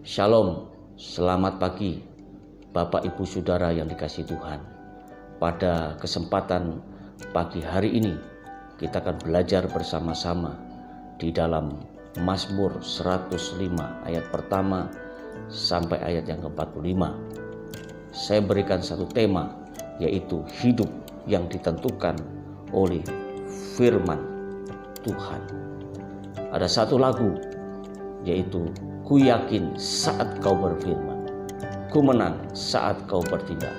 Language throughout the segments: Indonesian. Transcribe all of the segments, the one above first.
Shalom, selamat pagi Bapak Ibu Saudara yang dikasihi Tuhan. Pada kesempatan pagi hari ini kita akan belajar bersama-sama di dalam Mazmur 105 ayat pertama sampai ayat yang ke-45. Saya berikan satu tema, yaitu hidup yang ditentukan oleh firman Tuhan. Ada satu lagu, yaitu ku yakin saat kau berfirman, ku menang saat kau bertindak.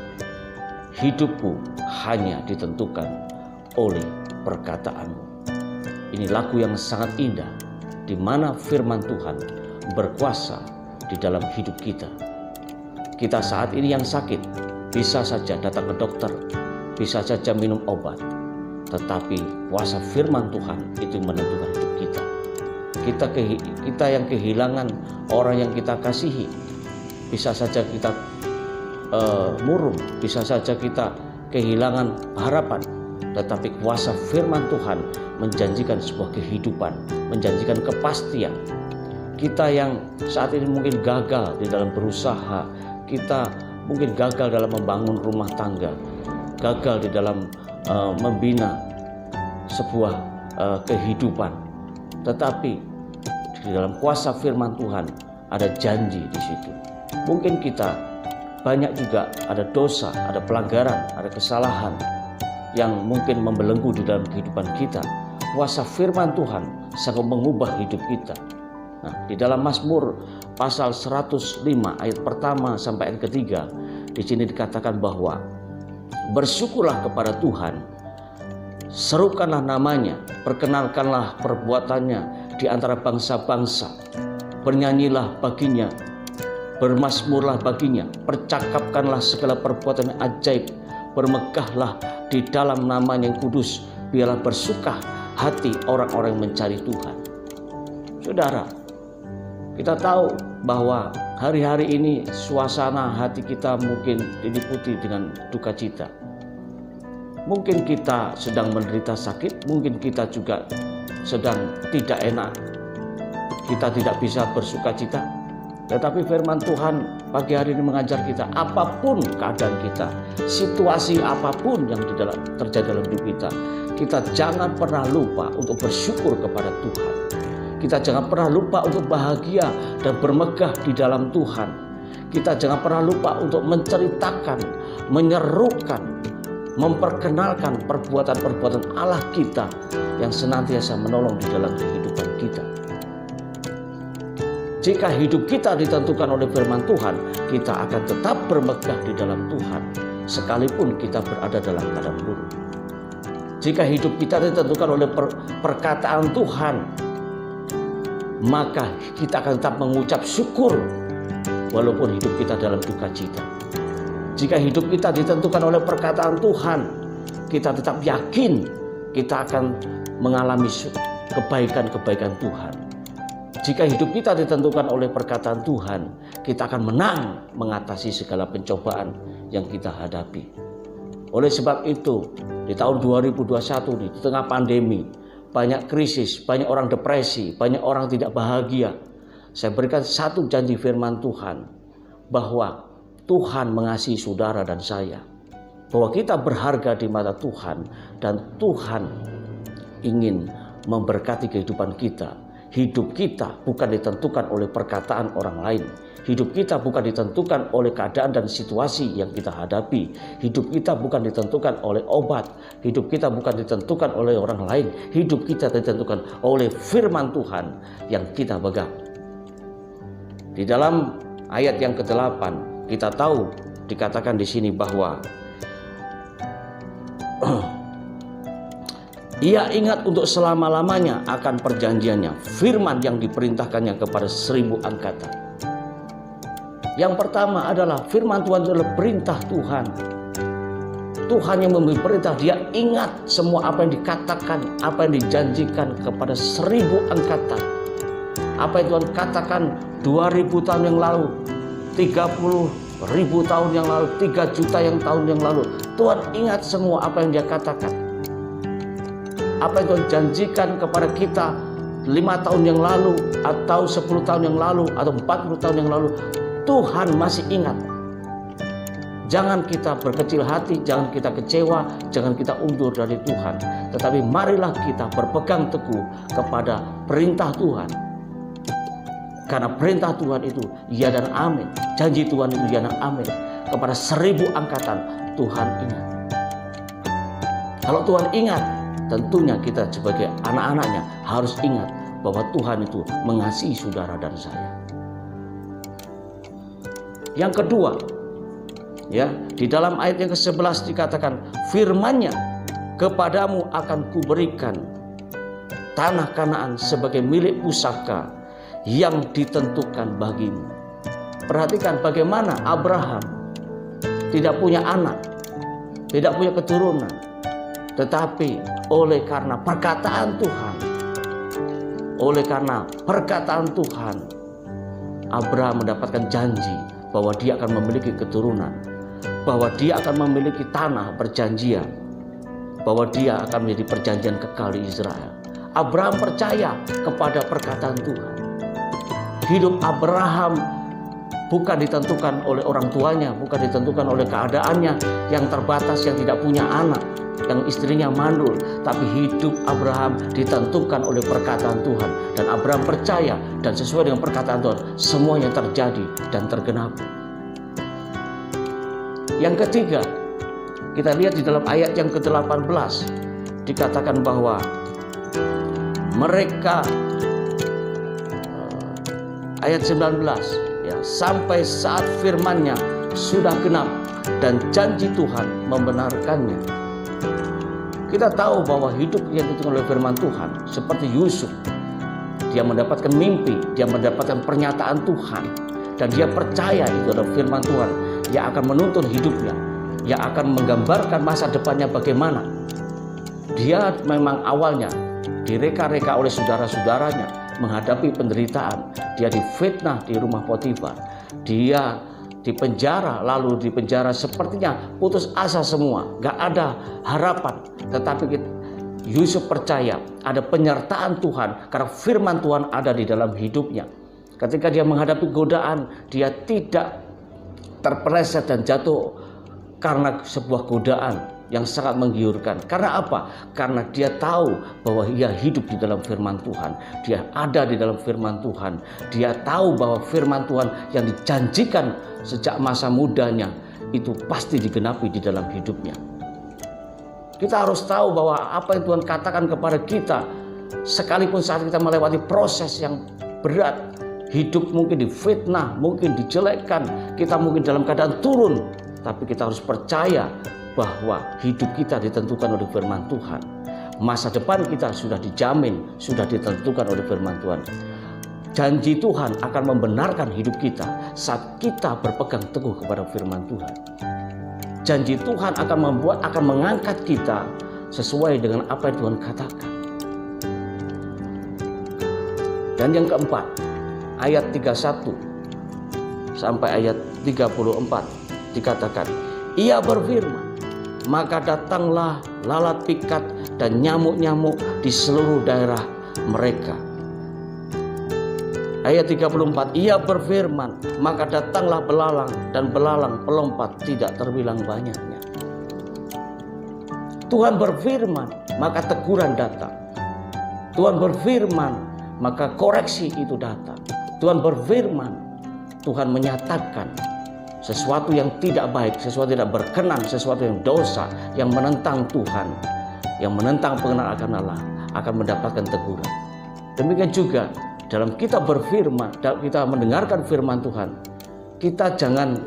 Hidupku hanya ditentukan oleh perkataanmu. Ini lagu yang sangat indah, di mana firman Tuhan berkuasa di dalam hidup kita. Kita saat ini yang sakit, bisa saja datang ke dokter, bisa saja minum obat, tetapi kuasa firman Tuhan itu menentukan hidup kita. Kita yang kehilangan orang yang kita kasihi, bisa saja kita murung, bisa saja kita kehilangan harapan, tetapi kuasa firman Tuhan menjanjikan sebuah kehidupan, menjanjikan kepastian. Kita yang saat ini mungkin gagal di dalam berusaha, kita mungkin gagal dalam membangun rumah tangga, gagal di dalam membina sebuah kehidupan, tetapi di dalam kuasa firman Tuhan ada janji di situ. Mungkin kita banyak juga ada dosa, ada pelanggaran, ada kesalahan yang mungkin membelenggu di dalam kehidupan kita. Kuasa firman Tuhan sangat mengubah hidup kita. Nah, di dalam Mazmur pasal 105 ayat pertama sampai ayat ketiga, di sini dikatakan bahwa bersyukurlah kepada Tuhan, serukanlah namanya, perkenalkanlah perbuatannya di antara bangsa-bangsa, bernyanyilah baginya, bermazmurlah baginya, percakapkanlah segala perbuatan yang ajaib, bermegahlah di dalam namanya yang kudus, biarlah bersuka hati orang-orang yang mencari Tuhan. Saudara, kita tahu bahwa hari-hari ini suasana hati kita mungkin diliputi dengan duka cita. Mungkin kita sedang menderita sakit, mungkin kita juga sedang tidak enak, kita tidak bisa bersuka cita. Tetapi firman Tuhan pagi hari ini mengajar kita, apapun keadaan kita, situasi apapun yang terjadi dalam hidup kita jangan pernah lupa untuk bersyukur kepada Tuhan. Kita jangan pernah lupa untuk bahagia dan bermegah di dalam Tuhan. Kita jangan pernah lupa untuk menceritakan, menyerukan, memperkenalkan perbuatan-perbuatan Allah kita yang senantiasa menolong di dalam kehidupan kita. Jika hidup kita ditentukan oleh firman Tuhan, kita akan tetap bermegah di dalam Tuhan, sekalipun kita berada dalam keadaan buruk. Jika hidup kita ditentukan oleh perkataan Tuhan, maka kita akan tetap mengucap syukur walaupun hidup kita dalam duka cita. Jika hidup kita ditentukan oleh perkataan Tuhan, kita tetap yakin kita akan mengalami kebaikan-kebaikan Tuhan. Jika hidup kita ditentukan oleh perkataan Tuhan, kita akan menang mengatasi segala pencobaan yang kita hadapi. Oleh sebab itu, di tahun 2021 di tengah pandemi, banyak krisis, banyak orang depresi, banyak orang tidak bahagia. Saya berikan satu janji firman Tuhan, bahwa Tuhan mengasihi saudara dan saya, bahwa kita berharga di mata Tuhan, dan Tuhan ingin memberkati kehidupan kita. Hidup kita bukan ditentukan oleh perkataan orang lain. Hidup kita bukan ditentukan oleh keadaan dan situasi yang kita hadapi. Hidup kita bukan ditentukan oleh obat. Hidup kita bukan ditentukan oleh orang lain. Hidup kita ditentukan oleh firman Tuhan yang kita pegang. Di dalam ayat yang ke-8 kita tahu dikatakan di sini bahwa Ia ingat untuk selama-lamanya akan perjanjiannya, firman yang diperintahkannya kepada 1000 angkatan. Yang pertama adalah firman Tuhan adalah perintah Tuhan. Tuhan yang memberi perintah, dia ingat semua apa yang dikatakan, apa yang dijanjikan kepada 1000 angkatan. Apa yang Tuhan katakan 2000 tahun yang lalu, 30.000 tahun yang lalu, 3 juta tahun yang lalu. Tuhan ingat semua apa yang dia katakan. Apa yang Tuhan janjikan kepada kita 5 tahun yang lalu, atau 10 tahun yang lalu, atau 40 tahun yang lalu, Tuhan masih ingat. Jangan kita berkecil hati, jangan kita kecewa, jangan kita undur dari Tuhan. Tetapi marilah kita berpegang teguh kepada perintah Tuhan. Karena perintah Tuhan itu ya dan amin. Janji Tuhan itu ya dan amin. Kepada 1000 angkatan Tuhan ingat. Kalau Tuhan ingat, tentunya kita sebagai anak-anaknya harus ingat bahwa Tuhan itu mengasihi saudara dan saya. Yang kedua, ya, di dalam ayat yang ke-11 dikatakan, firman-Nya, kepadamu akan kuberikan tanah Kanaan sebagai milik pusaka yang ditentukan bagimu. Perhatikan bagaimana Abraham tidak punya anak, tidak punya keturunan, tetapi oleh karena perkataan Tuhan, Abraham mendapatkan janji bahwa dia akan memiliki keturunan, bahwa dia akan memiliki tanah perjanjian, bahwa dia akan menjadi perjanjian kekal di Israel. Abraham percaya kepada perkataan Tuhan. Hidup Abraham bukan ditentukan oleh orang tuanya, bukan ditentukan oleh keadaannya yang terbatas, yang tidak punya anak, yang istrinya mandul, tapi hidup Abraham ditentukan oleh perkataan Tuhan. Dan Abraham percaya, dan sesuai dengan perkataan Tuhan, semuanya terjadi dan tergenapi. Yang ketiga, kita lihat di dalam ayat yang ke-18, dikatakan bahwa mereka, ayat 19, ya, sampai saat firman-Nya sudah genap dan janji Tuhan membenarkannya. Kita tahu bahwa hidup yang ditentukan oleh firman Tuhan, seperti Yusuf, dia mendapatkan mimpi, dia mendapatkan pernyataan Tuhan, dan dia percaya itu adalah firman Tuhan yang akan menuntun hidupnya, yang akan menggambarkan masa depannya bagaimana. Dia memang awalnya direka-reka oleh saudara-saudaranya, menghadapi penderitaan. Dia difitnah di rumah Potifar, dia dipenjara, lalu dipenjara sepertinya putus asa semua, gak ada harapan. Tetapi Yusuf percaya ada penyertaan Tuhan karena firman Tuhan ada di dalam hidupnya. Ketika dia menghadapi godaan, dia tidak terpeleset dan jatuh karena sebuah godaan yang sangat menggiurkan. Karena apa? Karena dia tahu bahwa dia hidup di dalam firman Tuhan. Dia ada di dalam firman Tuhan. Dia tahu bahwa firman Tuhan yang dijanjikan sejak masa mudanya itu pasti digenapi di dalam hidupnya. Kita harus tahu bahwa apa yang Tuhan katakan kepada kita, sekalipun saat kita melewati proses yang berat, hidup mungkin difitnah, mungkin dijelekkan, kita mungkin dalam keadaan turun, tapi kita harus percaya bahwa hidup kita ditentukan oleh firman Tuhan. Masa depan kita sudah dijamin, sudah ditentukan oleh firman Tuhan. Janji Tuhan akan membenarkan hidup kita saat kita berpegang teguh kepada firman Tuhan. Janji Tuhan akan mengangkat kita sesuai dengan apa yang Tuhan katakan. Dan yang keempat, ayat 31 sampai ayat 34 dikatakan, Ia berfirman, maka datanglah lalat pikat dan nyamuk-nyamuk di seluruh daerah mereka. Ayat 34, Ia berfirman, maka datanglah belalang dan belalang pelompat tidak terbilang banyaknya. Tuhan berfirman, maka teguran datang. Tuhan berfirman, maka koreksi itu datang. Tuhan berfirman, Tuhan menyatakan sesuatu yang tidak baik, sesuatu yang tidak berkenan, sesuatu yang dosa, yang menentang Tuhan, yang menentang pengenalan akan Allah, akan mendapatkan teguran. Demikian juga dalam kita berfirman, dalam kita mendengarkan firman Tuhan, kita jangan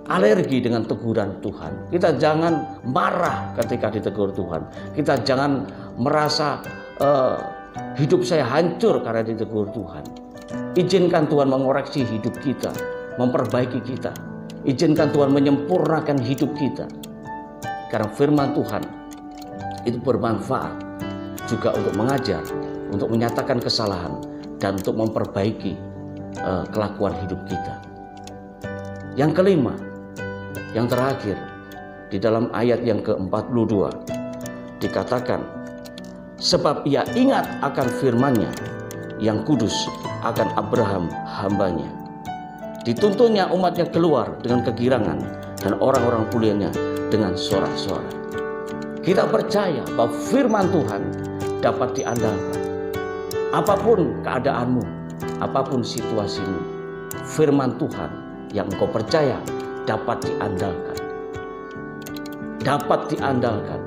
alergi dengan teguran Tuhan. Kita jangan marah ketika ditegur Tuhan. Kita jangan merasa hidup saya hancur karena ditegur Tuhan. Izinkan Tuhan mengoreksi hidup kita, memperbaiki kita. Izinkan Tuhan menyempurnakan hidup kita. Karena firman Tuhan itu bermanfaat juga untuk mengajar, untuk menyatakan kesalahan, dan untuk memperbaiki kelakuan hidup kita. Yang kelima, yang terakhir, di dalam ayat yang ke-42 dikatakan, Sebab ia ingat akan firman-Nya yang kudus, akan Abraham hamba-Nya. Dituntunnya umat-Nya keluar dengan kegirangan, dan orang-orang pulianya dengan sorak-sorai. Kita percaya bahwa firman Tuhan dapat diandalkan. Apapun keadaanmu, apapun situasimu, firman Tuhan yang engkau percaya dapat diandalkan. Dapat diandalkan.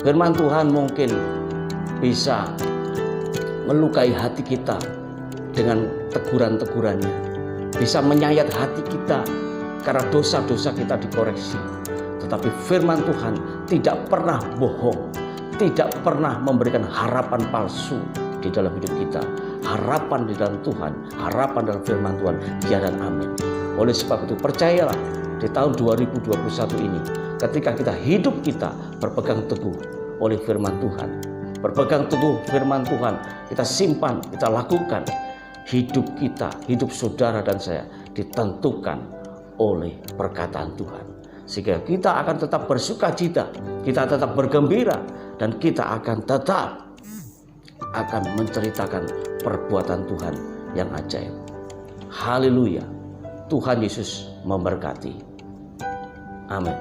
Firman Tuhan mungkin bisa melukai hati kita dengan teguran-tegurannya, bisa menyayat hati kita karena dosa-dosa kita dikoreksi. Tetapi firman Tuhan tidak pernah bohong, tidak pernah memberikan harapan palsu di dalam hidup kita. Harapan di dalam Tuhan, harapan dalam firman Tuhan, ya dan amin. Oleh sebab itu percayalah, di tahun 2021 ini, ketika kita berpegang teguh oleh firman Tuhan, berpegang teguh firman Tuhan, kita simpan, kita lakukan, hidup kita, hidup saudara dan saya ditentukan oleh perkataan Tuhan. Sehingga kita akan tetap bersuka cita, kita tetap bergembira, dan kita akan tetap menceritakan perbuatan Tuhan yang ajaib. Haleluya. Tuhan Yesus memberkati. Amin.